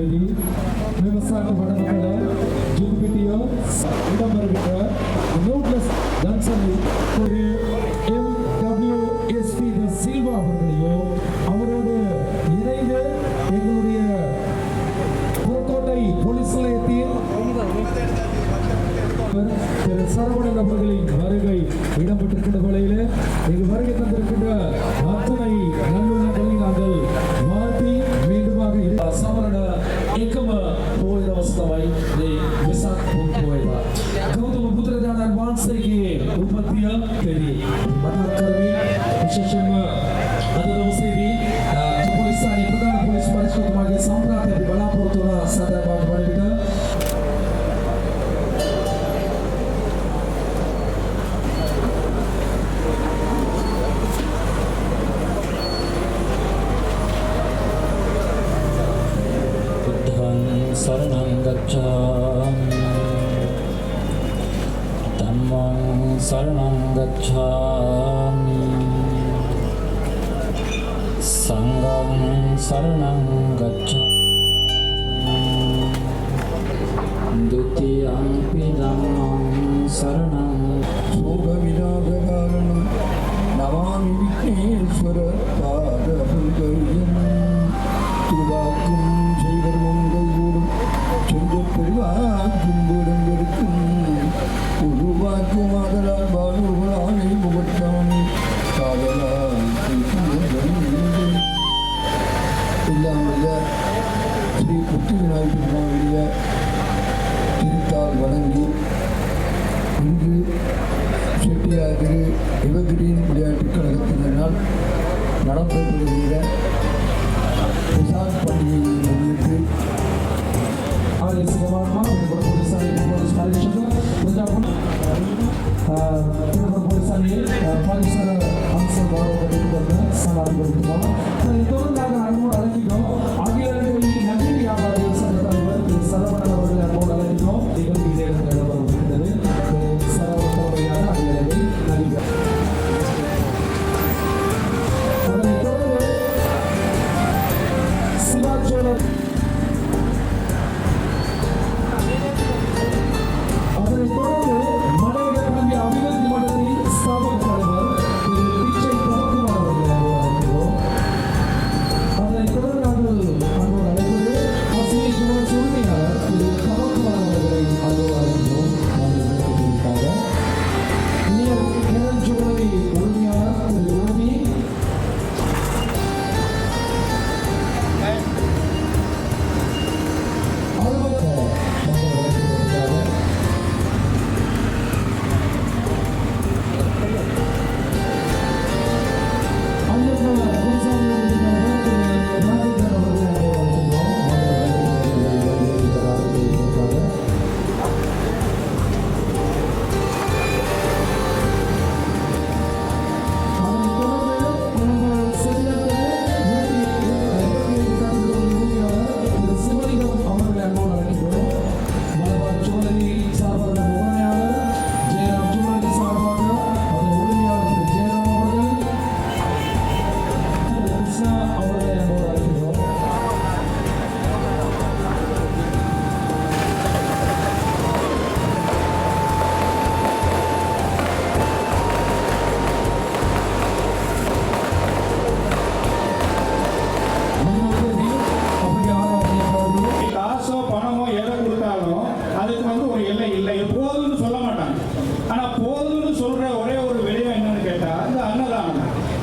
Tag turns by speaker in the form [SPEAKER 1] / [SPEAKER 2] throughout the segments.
[SPEAKER 1] சொல்லி விவசாய வடமக்களை ஜூபிட்டியோ இடம் வருகின்ற நோட்லெஸ் ஜான்சனை ஒரு MWSP சில்வா அவர்களையோ அவரோடு இணைந்து எங்களுடைய புறக்கோட்டை போலீஸ் நிலையத்தில் திரு சரவணன் அவர்களின் வருகை இடம்பெற்றிருக்கின்ற வேளையிலே இங்கு வருகை தந்திருக்கின்ற அத்தனை நல்லுள்ளங்களை நாங்கள் வாழ்த்தி மீண்டுமாக சமரண ஏகம போயிட வசதவை விசாக் போயிட ಗೌತಮ ಪುತ್ರದಾನ ವಾನ್ಸೆಗೆ ಉಪತ್ಯ ತೆರಿ ಮನಕರ್ಮಿ ವಿಶೇಷಮ ಅದರ ಸೇರಿ ಪೊಲೀಸರಿ ಪ್ರಧಾನ ಪೊಲೀಸ್ ಪರಿಷ್ಕೃತವಾಗಿ ಸಂಪ್ರಾಂತ ಬಲಾಪುರತನ ಸದಭಾಗ ಮಾಡಿದ शरणं गच्छामि धम्मं शरणं गच्छामि संघं शरणं गच्छामि द्वितीयंपि धम्मं शरणं
[SPEAKER 2] शोकविनाशकारणं नमामि विघ्नेश्वर पादपङ्कजं திருவாக்கும் செய்வரும் கைகூடும் சென்ற பெருவாக்கும் விடங்கிருக்கும் உருவாக்கும் ஆதலால் பாடுகளானை முகட்டாமி காதலால் எல்லாம் உள்ள ஸ்ரீ புத்தி விநாயகர் பெருமானுடைய திருத்தால் வணங்கி இன்று செட்டியார் திரு எவர்கிரீன் விளையாட்டுக் கழகத்தினரால் நடத்தப்படுகின்ற விசாக் பண்டிகையை முன்னிட்டு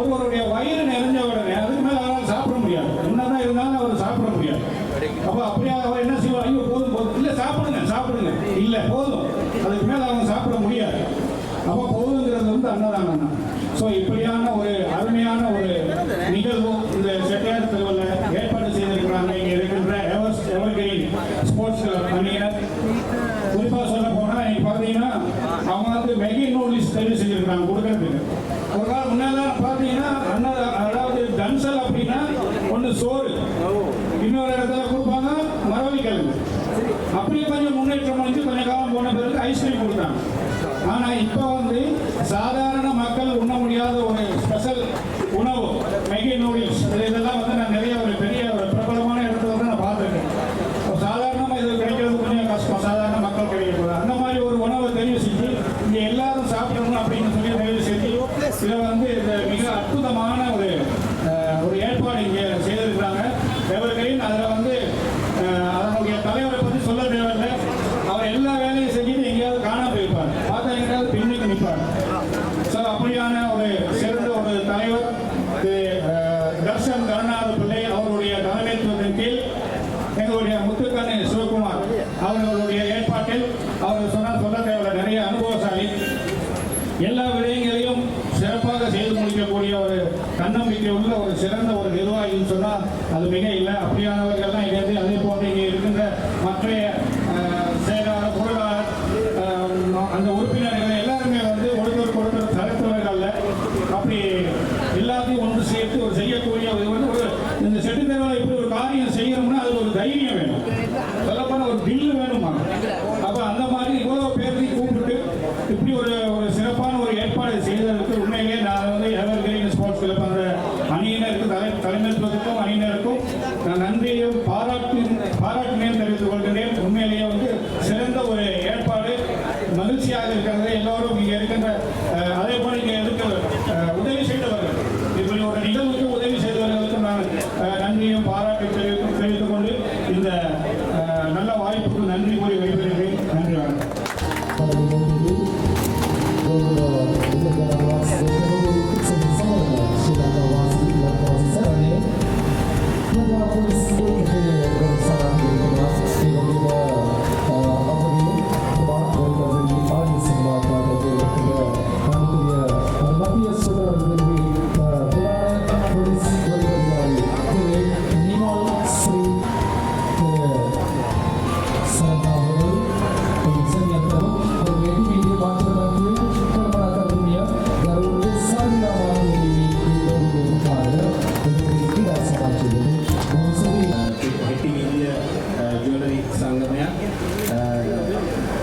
[SPEAKER 3] ஒருவருடைய வயிறு நிறைஞ்ச உடனே அதுக்கு மேலே அவரால் சாப்பிட முடியாது. என்னதான் இருந்தாலும் அவர் சாப்பிட முடியாது. அப்போ அப்படியே அவர் என்ன செய்வார்? ஐயோ போதும் போதும், இல்லை சாப்பிடுங்க, இல்லை போதும், அதுக்கு மேலே அவங்க சாப்பிட முடியாது. அப்போ போதுங்கிறது வந்து அன்னதானம் தான். ஸோ இப்படியான ஒரு அருமையான ஒரு நிகழ்வு இந்த செட்டியார் திருவிழா ஏற்பாடு செய்திருக்கிறாங்க. இங்கே இருக்கின்ற எவர்கிரீன் ஸ்போர்ட்ஸ் அணியினர் குறிப்பாக சொல்ல போனால் இன்னைக்கு பார்த்தீங்கன்னா அவங்க வந்து மெகி நூடுல்ஸ் தெரிவு செஞ்சுருக்காங்க கொடுக்கறதுக்கு. ஒரு காலம் முன்னெல்லாம் பார்த்தீங்கன்னா அதாவது தன்சல் அப்படின்னா ஒன்று சோறு, இன்னொரு இடத்துல கொடுப்பாங்க மரவள்ளிக்கிழங்கு. அப்படியே கொஞ்சம் முன்னேற்றம் வந்து கொஞ்சம் காலம் போன பிறகு ஐஸ்கிரீம் கொடுத்தாங்க. ஆனால் இப்போ வந்து சாதாரண மக்கள் உண்ண முடியாத ஒரு ஸ்பெஷல் உணவு மெகி நூடுல்ஸ், இதெல்லாம் வந்து நான் நிறைய ஒரு பெரிய ஒரு பிரபலமான இடத்துல தான் நான் பார்த்துருக்கேன். முத்துக்கண்ணு சிவகுமார் அவர்களுடைய ஏற்பாட்டில் அவர் சொல்ல தேவையில்ல, நிறைய அனுபவசாலி, எல்லா விடயங்களையும் சிறப்பாக செய்து முடிக்கக்கூடிய ஒரு தன்னம்பிக்கை உள்ள ஒரு சிறந்த ஒரு நிர்வாகின்னு சொன்னால் அது மிக இல்லை. அப்படியானவர்கள்லாம் இங்கே அதே போன்று இங்கே இருக்கின்ற மற்ற செயலாளர் பொருளாளர் அந்த உறுப்பினர்கள் எல்லாருமே ஒருத்தர் தரத்தவர்கள் அப்படி எல்லாத்தையும் ஒன்று சேர்த்து ஒரு செய்யக்கூடிய ஒரு இந்த செட்டுத்தேர்தலை இப்படி ஒரு காரியம் செய்யணும்னா அது ஒரு தைரியம் வேணும், சொல்லப்போன ஒரு பில்லு வேணுமா. அப்போ அந்த மாதிரி இவ்வளவு பேரையும் கூப்பிட்டு இப்படி ஒரு சிறப்பான ஒரு ஏற்பாடு செய்ததற்கு உண்மையிலே நான் எவர் கிரீன் ஸ்போர்ட்ஸ் கிளப் அந்த அணியினருக்கு தலைமைத்துவத்துக்கும் அணியினருக்கும் நான் நன்றியையும் பாராட்டினையும் தெரிவித்துக் கொள்கிறேன். உண்மையிலேயே சிறந்த ஒரு ஏற்பாடு, மகிழ்ச்சியாக இருக்கிறது. எல்லோரும் இங்கே இருக்கின்ற அதே போல இங்கே இருக்க உதவி செய்தவர்கள், இப்படி ஒரு நிகழ்வுக்கு உதவி செய்தவர்களுக்கு நான் நன்றியும் பாராட்டி தெரிவித்துக் கொண்டு இந்த நல்ல வாய்ப்புக்கு நன்றி கூறி வைத்திருக்கிறேன். நன்றி, வணக்கம்.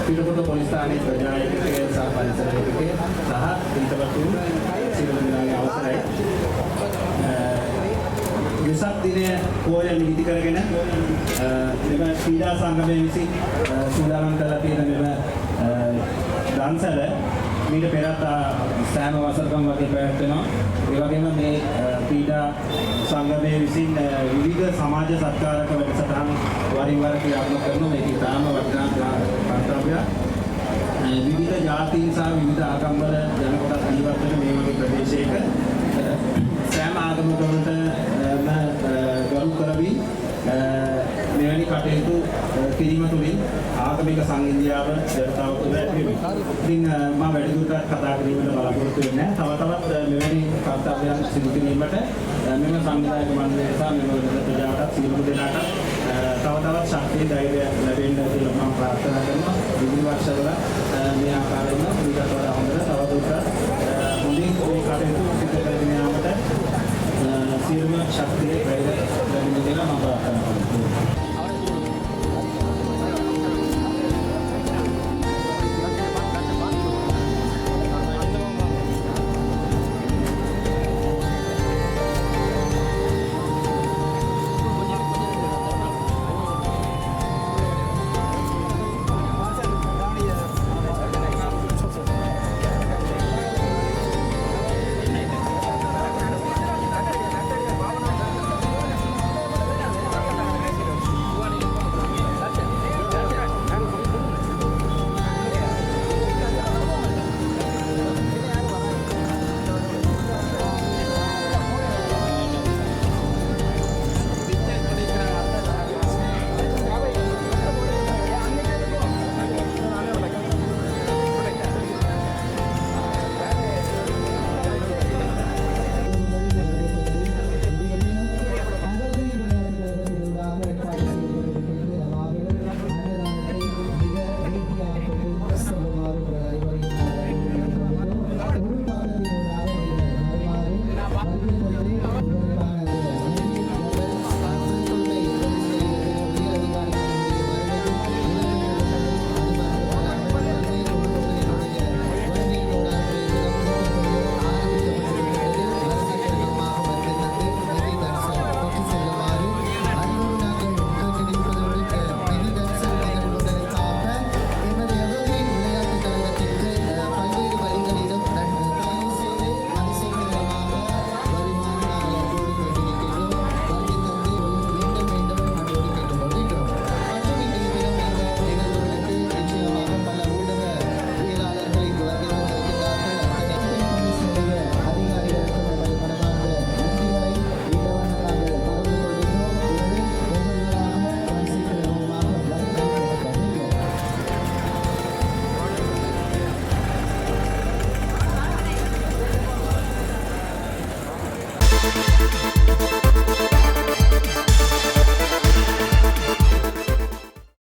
[SPEAKER 4] පිටකොට පොලිස් ස්ථානයේ ප්‍රජායකකේ සහ පරිසරයකේ සහ පිටවතු සියලු දෙනාගේ අවසරයි. වෙසක් දිනය පෝය නිමිති කරගෙන මෙම ක්‍රීඩා සංගමය විසින් සූදානම් කරලා තියෙන මෙම දන්සල මීට පෙරත් සෑම වසරකම වගේ පැවැත්වෙනවා. ඒ වගේම මේ ක්‍රීඩා සංගමය විසින් විවිධ සමාජ සත්කාරක වැඩසටහන් වරින් වර ක්‍රියාත්මක කරනවා. මේක ඉතාම වටිනා කර්තව්‍යයක්. විවිධ ජාතීන් සහ විවිධ ආගම් වල ජන කොටස් ජීවත් වෙන මේ වගේ ප්‍රදේශයක සෑම ආගමකට ගරු කරමින් මෙවැනි කටයුතු කිරීම තුළින් ආගමික සංහිඳියාව ජනතාව තුළ ඇති වෙනවා. ඉතින් මම වැඩිදුරටත් කතා කිරීමට බලාපොරොත්තු වෙන්නේ නැහැ. තව මෙවැනි කර්තව්‍යයන් සිදු කිරීමට මෙම සංවිධායක මණ්ඩලය සහ මෙම ප්‍රජාවට සියලු දෙනාට තවත් ශක්තිය ධෛර්යය ලැබෙන්න කියලා මම ප්‍රාර්ථනා කරනවා. විවිධ වර්ෂවල මේ ආකාරයෙන්ම ඊට වඩා හොඳට තවදුරටත් හොඳින් මේ කටයුතු සිදු කරගෙන යාමට සියලුම ශක්තිය ධෛර්යය ලැබෙන්න කියලා මම ප්‍රාර්ථනා කරනවා.